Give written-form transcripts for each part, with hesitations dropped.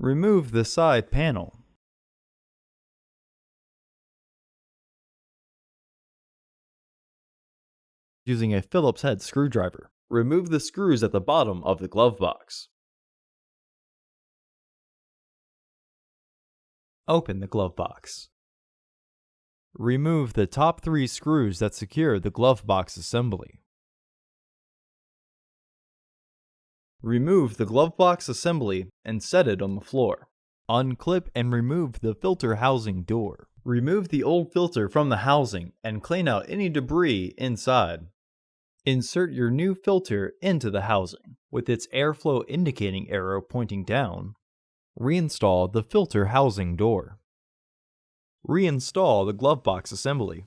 Remove the side panel. Using a Phillips head screwdriver, remove the screws at the bottom of the glove box. Open the glove box. Remove the top 3 screws that secure the glove box assembly. Remove the glove box assembly and set it on the floor. Unclip and remove the filter housing door. Remove the old filter from the housing and clean out any debris inside. Insert your new filter into the housing, with its airflow indicating arrow pointing down. Reinstall the filter housing door. Reinstall the glove box assembly.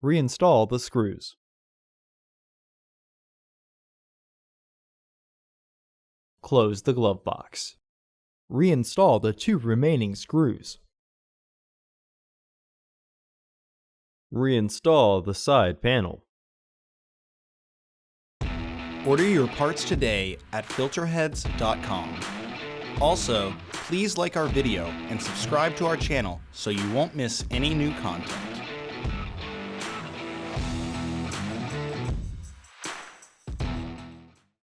Reinstall the screws. Close the glove box. Reinstall the 2 remaining screws. Reinstall the side panel. Order your parts today at filterheads.com. Also, please like our video and subscribe to our channel so you won't miss any new content.